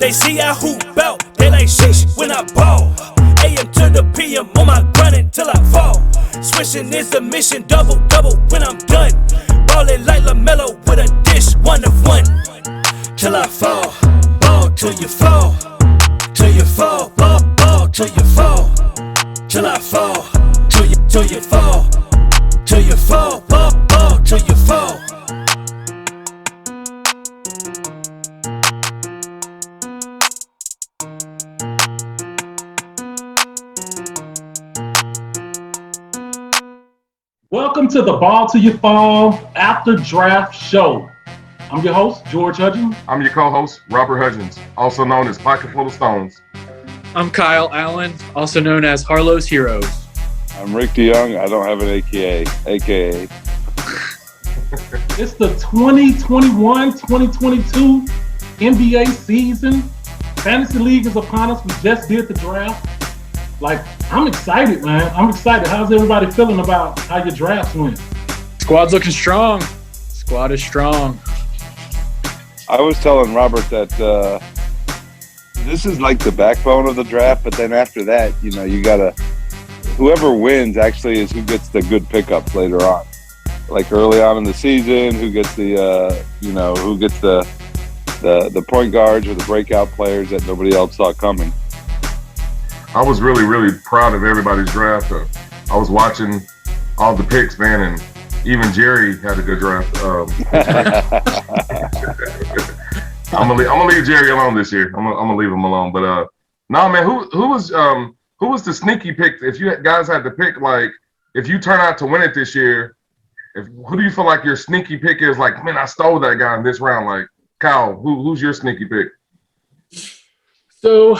They see I hoop out, they like sheesh when I ball. AM to the PM on my grind until I fall. Switching is the mission, double when I'm done. Ballin' like LaMelo with a dish, 1 of 1. Till I fall, ball till you fall. Till you fall, ball till you fall. Till I fall, till you fall. Till you fall, ball till you fall. Welcome to the Ball to You Fall After Draft Show. I'm your host, George Hudgens. I'm your co-host, Robert Hudgens, also known as Pocket Full of Stones. I'm Kyle Allen, also known as Harlow's Heroes. I'm Rick DeYoung. I don't have an AKA. It's the 2021-2022 NBA season. Fantasy League is upon us. We just did the draft. I'm excited, man. I'm excited. How's everybody feeling about how your drafts went? Squad's looking strong. Squad is strong. I was telling Robert that this is like the backbone of the draft, but then after that, you gotta, whoever wins actually is who gets the good pickups later on. Like early on in the season, who gets the point guards or the breakout players that nobody else saw coming. I was really, really proud of everybody's draft. I was watching all the picks, man, and even Jerry had a good draft. I'm gonna leave Jerry alone this year. I'm gonna leave him alone. But no, man, who was the sneaky pick? If you guys had to pick, like, if you turn out to win it this year, who do you feel like your sneaky pick is? Like, man, I stole that guy in this round. Like, Kyle, who's your sneaky pick? So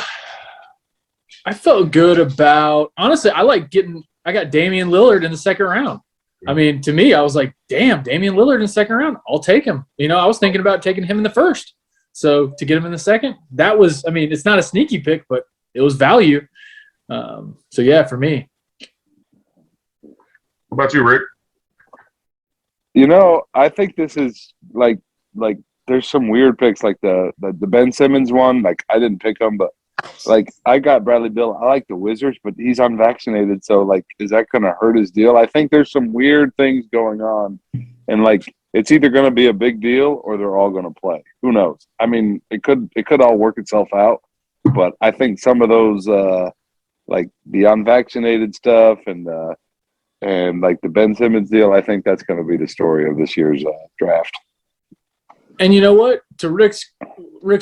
I felt good about, honestly, I got Damian Lillard in the second round. I mean, to me, I was like, damn, Damian Lillard in the second round, I'll take him. I was thinking about taking him in the first. So to get him in the second, that was, I mean, it's not a sneaky pick, but it was value. So yeah, for me. What about you, Rick? I think this is like there's some weird picks, like the Ben Simmons one. Like, I didn't pick him, but like, I got Bradley Beal. I like the Wizards, but he's unvaccinated. So, like, is that going to hurt his deal? I think there's some weird things going on. And, like, it's either going to be a big deal or they're all going to play. Who knows? I mean, it could all work itself out. But I think some of those, like, the unvaccinated stuff and like the Ben Simmons deal, I think that's going to be the story of this year's draft. And you know what? To Rick's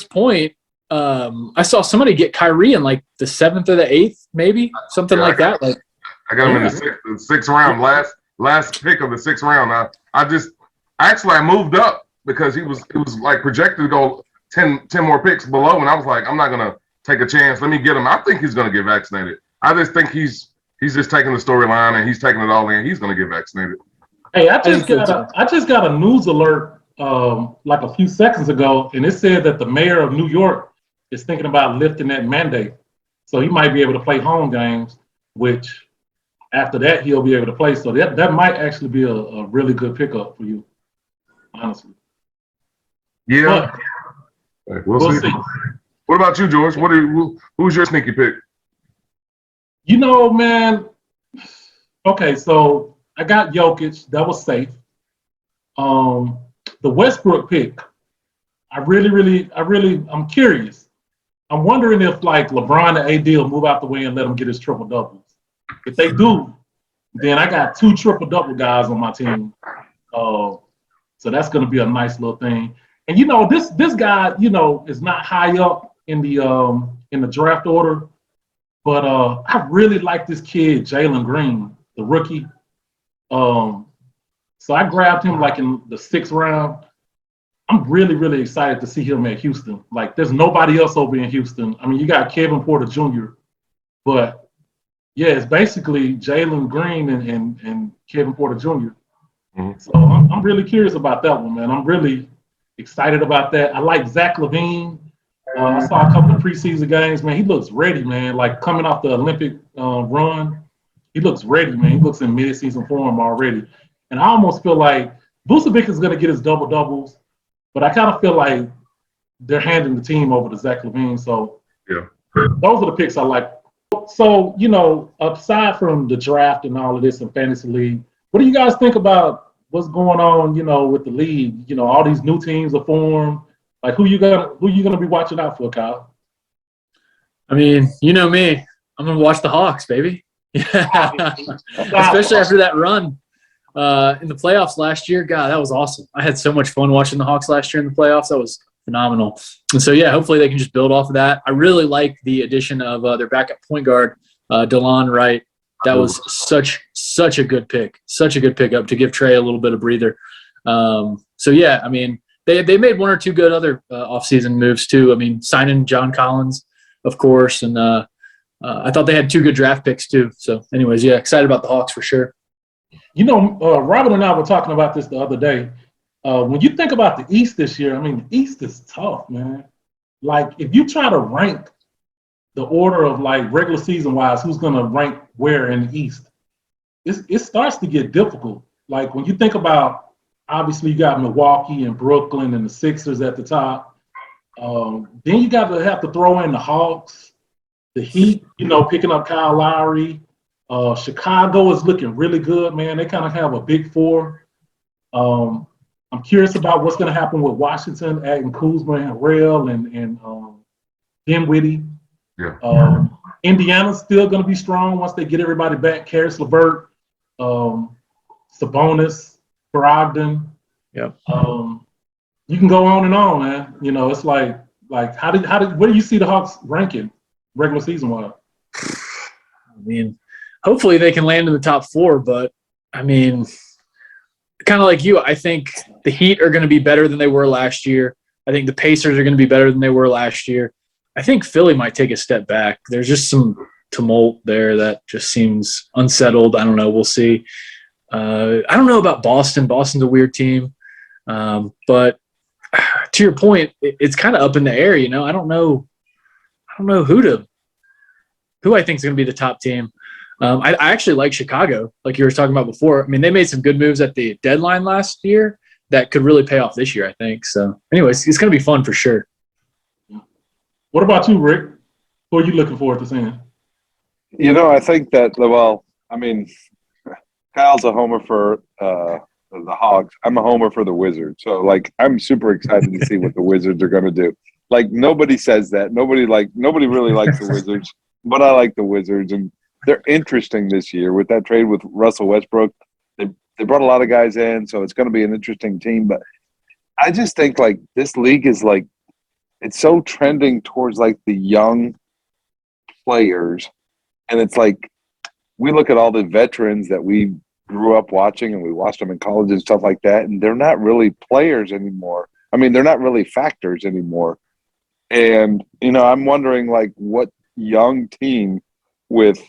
point, I saw somebody get Kyrie in like the 7th or the 8th, maybe something like that. Like, I got him in the sixth round, last pick of the 6th round. I moved up because it was like projected to go 10 more picks below, and I was like, I'm not gonna take a chance. Let me get him. I think he's gonna get vaccinated. I just think he's just taking the storyline and he's taking it all in. He's gonna get vaccinated. Hey, I just got a news alert like a few seconds ago, and it said that the mayor of New York is thinking about lifting that mandate. So he might be able to play home games, which after that he'll be able to play. So that might actually be a really good pickup for you, honestly. Yeah. But we'll see. What about you, George? Who's your sneaky pick? Man, okay, so I got Jokic. That was safe. The Westbrook pick, I'm curious. I'm wondering if, like, LeBron and AD will move out the way and let him get his triple doubles. If they do, then I got 2 triple double guys on my team. So that's going to be a nice little thing. And this guy, is not high up in the draft order, but I really like this kid, Jalen Green, the rookie. So I grabbed him like in the 6th round. I'm really, really excited to see him at Houston. Like, there's nobody else over in Houston. I mean, you got Kevin Porter Jr., but yeah, it's basically Jalen Green and Kevin Porter Jr. Mm-hmm. So I'm really curious about that one, man. I'm really excited about that. I like Zach LaVine. I saw a couple of preseason games, man. He looks ready, man. Like, coming off the Olympic run, he looks ready, man. He looks in mid-season form already. And I almost feel like Vucevic is going to get his double-doubles, but I kind of feel like they're handing the team over to Zach LaVine. So Yeah. those are the picks I like. So, you know, aside from the draft and all of this in fantasy league, what do you guys think about what's going on, you know, with the league? You know, all these new teams are formed. Like, who you gonna be watching out for, Kyle? I mean, you know me. I'm gonna watch the Hawks, baby. Yeah. Especially after that run in the playoffs last year. God, that was awesome. I had so much fun watching the Hawks last year in the playoffs. That was phenomenal. And so, yeah, hopefully they can just build off of that. I really like the addition of their backup point guard, DeLon Wright. That was such a good pick, such a good pickup to give Trey a little bit of breather. So, yeah, I mean, they made one or two good other offseason moves too. I mean, signing John Collins, of course, and I thought they had two good draft picks too. So, anyways, yeah, excited about the Hawks for sure. You know, Robert and I were talking about this the other day. When you think about the East this year, I mean, the East is tough, man. Like, if you try to rank the order of, like, regular season wise, who's going to rank where in the East, it starts to get difficult. Like, when you think about, obviously, you got Milwaukee and Brooklyn and the Sixers at the top. Then you got to have to throw in the Hawks, the Heat, you know, picking up Kyle Lowry. Chicago is looking really good, man. They kind of have a big four. I'm curious about what's going to happen with Washington, adding Kuzma and Harrell and Dinwiddie. Yeah. Indiana's still going to be strong once they get everybody back. Karis LeVert, Sabonis, Brogdon. Yep. You can go on and on, man. You know, it's like where do you see the Hawks ranking regular season wise? I mean, hopefully they can land in the top four, but I mean, kind of like you, I think the Heat are going to be better than they were last year. I think the Pacers are going to be better than they were last year. I think Philly might take a step back. There's just some tumult there that just seems unsettled. I don't know. We'll see. I don't know about Boston. Boston's a weird team. But to your point, it's kind of up in the air, you know. I don't know who I think is going to be the top team. I actually like Chicago, like you were talking about before. I mean, they made some good moves at the deadline last year that could really pay off this year, I think. So, anyways, it's going to be fun for sure. What about you, Rick? Who are you looking forward to seeing? You know, I think that, well, I mean, Kyle's a homer for the Hawks. I'm a homer for the Wizards. So, like, I'm super excited to see what the Wizards are going to do. Like, nobody says that. Nobody really likes the Wizards, but I like the Wizards. And they're interesting this year with that trade with Russell Westbrook. They brought a lot of guys in, so it's going to be an interesting team. But I just think, like, this league is, like, it's so trending towards, like, the young players. And it's like we look at all the veterans that we grew up watching and we watched them in college and stuff like that, and they're not really players anymore. I mean, they're not really factors anymore. And, you know, I'm wondering, like, what young team with,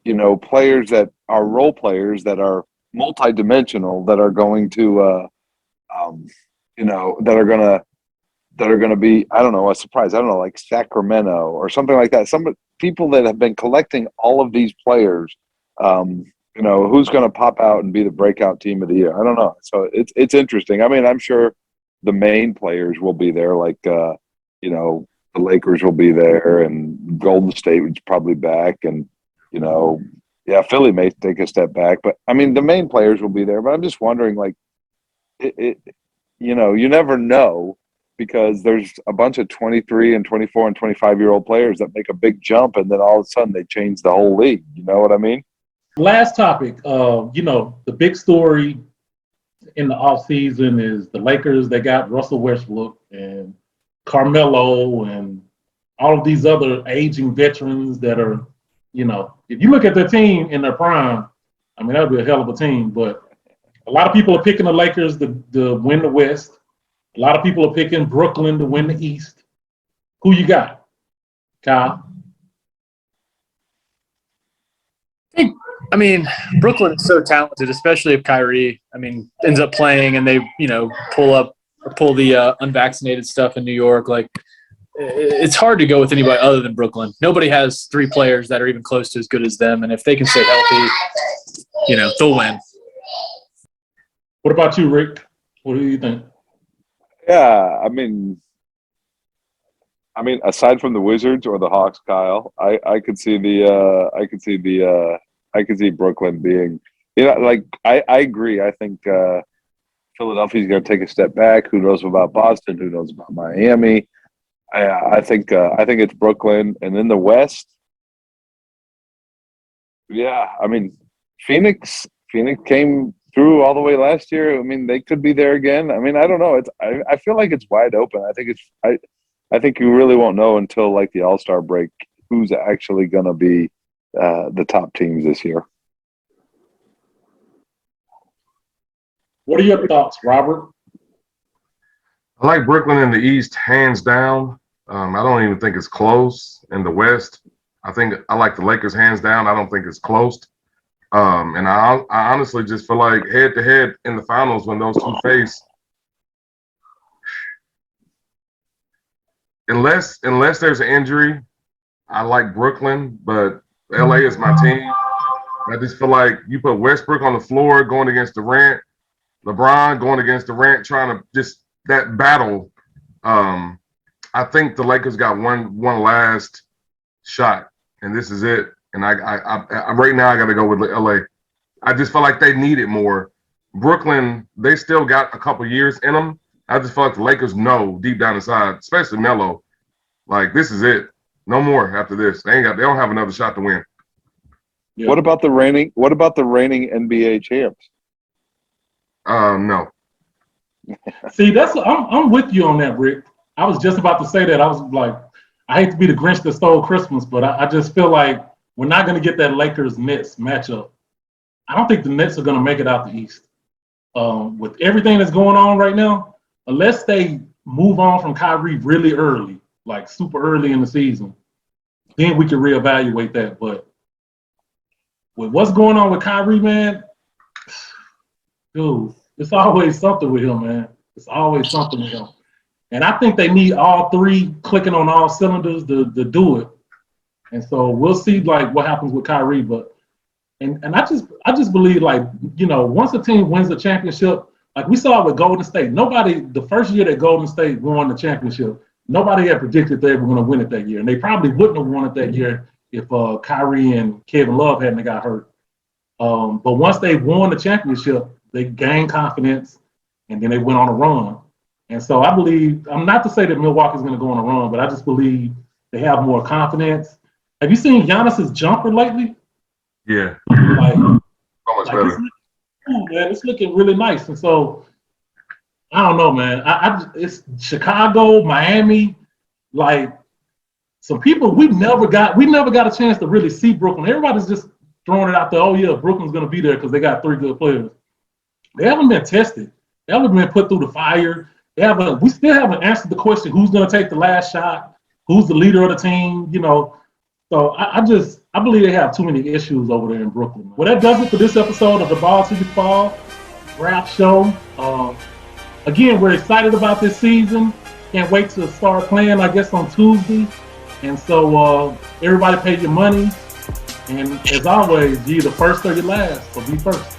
you know, players that are role players that are multidimensional that are going to, you know, that are going to be, I don't know, a surprise. I don't know, like Sacramento or something like that. Some people that have been collecting all of these players, you know, who's going to pop out and be the breakout team of the year? I don't know. So it's interesting. I mean, I'm sure the main players will be there, like, you know, the Lakers will be there and Golden State is probably back. And, you know, yeah, Philly may take a step back. But, I mean, the main players will be there. But I'm just wondering, like, you know, you never know, because there's a bunch of 23 and 24 and 25-year-old players that make a big jump, and then all of a sudden they change the whole league. You know what I mean? Last topic, you know, the big story in the offseason is the Lakers. They got Russell Westbrook and Carmelo and all of these other aging veterans that are, you know, if you look at their team in their prime, I mean, that would be a hell of a team. But a lot of people are picking the Lakers to win the West. A lot of people are picking Brooklyn to win the East. Who you got, Kyle? I mean, Brooklyn is so talented, especially if Kyrie, I mean, ends up playing and they, you know, pull the unvaccinated stuff in New York. Like, it's hard to go with anybody other than Brooklyn. Nobody has three players that are even close to as good as them. And if they can stay healthy, you know, they'll win. What about you, Rick? What do you think? Yeah, I mean, I mean, aside from the Wizards or the Hawks, Kyle, I could see Brooklyn being, like I agree. I think Philadelphia's going to take a step back. Who knows about Boston? Who knows about Miami? I think it's Brooklyn, and in the West, yeah. I mean, Phoenix came through all the way last year. I mean, they could be there again. I mean, I don't know. I feel like it's wide open. I think you really won't know until like the All-Star break who's actually going to be the top teams this year. What are your thoughts, Robert? I like Brooklyn in the East, hands down. I don't even think it's close. In the West, I like the Lakers, hands down. I don't think it's close. And I honestly just feel like head to head in the finals when those two face, unless there's an injury, I like Brooklyn, but LA is my team. I just feel like you put Westbrook on the floor going against Durant, LeBron going against Durant, trying to just that battle. I think the Lakers got one last shot, and this is it. And I right now I got to go with LA. I just feel like they need it more. Brooklyn, they still got a couple years in them. I just feel like the Lakers know deep down inside, especially Melo, like this is it. No more after this. They don't have another shot to win. Yeah. What about the reigning NBA champs? No. See, I'm with you on that, Rick. I was just about to say that. I was like, I hate to be the Grinch that stole Christmas, but I just feel like we're not going to get that Lakers-Nets matchup. I don't think the Nets are going to make it out the East. With everything that's going on right now, unless they move on from Kyrie really early, like super early in the season, then we can reevaluate that. But with what's going on with Kyrie, man, dude, it's always something with him, man. It's always something with him. And I think they need all three clicking on all cylinders to do it. And so we'll see like what happens with Kyrie. But and I just believe like, once a team wins the championship, like we saw with Golden State, the first year that Golden State won the championship, nobody had predicted they were going to win it that year. And they probably wouldn't have won it that year if Kyrie and Kevin Love hadn't got hurt. But once they won the championship, they gained confidence and then they went on a run. And so I believe, I'm not to say that Milwaukee's going to go on a run, but I just believe they have more confidence. Have you seen Giannis's jumper lately? Yeah. Like, So much better. It's looking really nice. And so, I don't know, man. It's Chicago, Miami, like some people we never got a chance to really see Brooklyn. Everybody's just throwing it out there. Oh yeah, Brooklyn's going to be there because they got three good players. They haven't been tested. They haven't been put through the fire. We still haven't answered the question: who's going to take the last shot? Who's the leader of the team? So I believe they have too many issues over there in Brooklyn. Well, that does it for this episode of the Ball2UFALL Draft Show. Again, we're excited about this season. Can't wait to start playing, I guess, on Tuesday. And so everybody pay your money. And as always, you're the first or your last, so be first.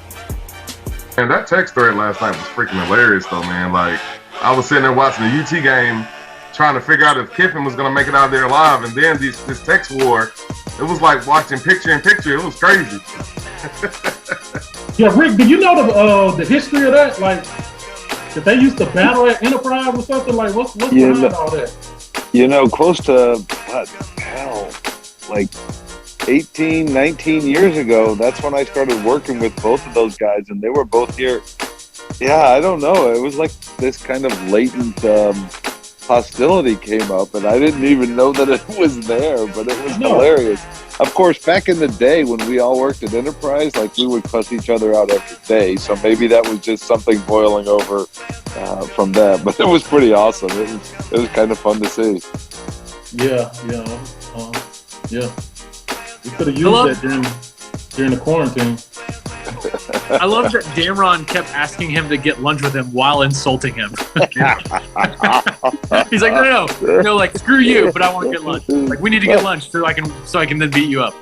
And that text thread last night was freaking hilarious, though, man. Like, I was sitting there watching the UT game, trying to figure out if Kiffin was going to make it out there alive, and then this text war, it was like watching picture in picture. It was crazy. Yeah, Rick, do you know the history of that? Like, that they used to battle at Enterprise or something? Like, what's behind all that? Close to, like 18, 19 years ago, that's when I started working with both of those guys, and they were both here. Yeah, I don't know. It was like this kind of latent hostility came up, and I didn't even know that it was there, but it was hilarious. Of course, back in the day when we all worked at Enterprise, like we would cuss each other out every day, so maybe that was just something boiling over from that, but it was pretty awesome. It was kind of fun to see. Yeah. We could have used that during the quarantine. I love that Damron kept asking him to get lunch with him while insulting him. He's like, no, like screw you, but I want to get lunch. Like we need to get lunch so I can then beat you up.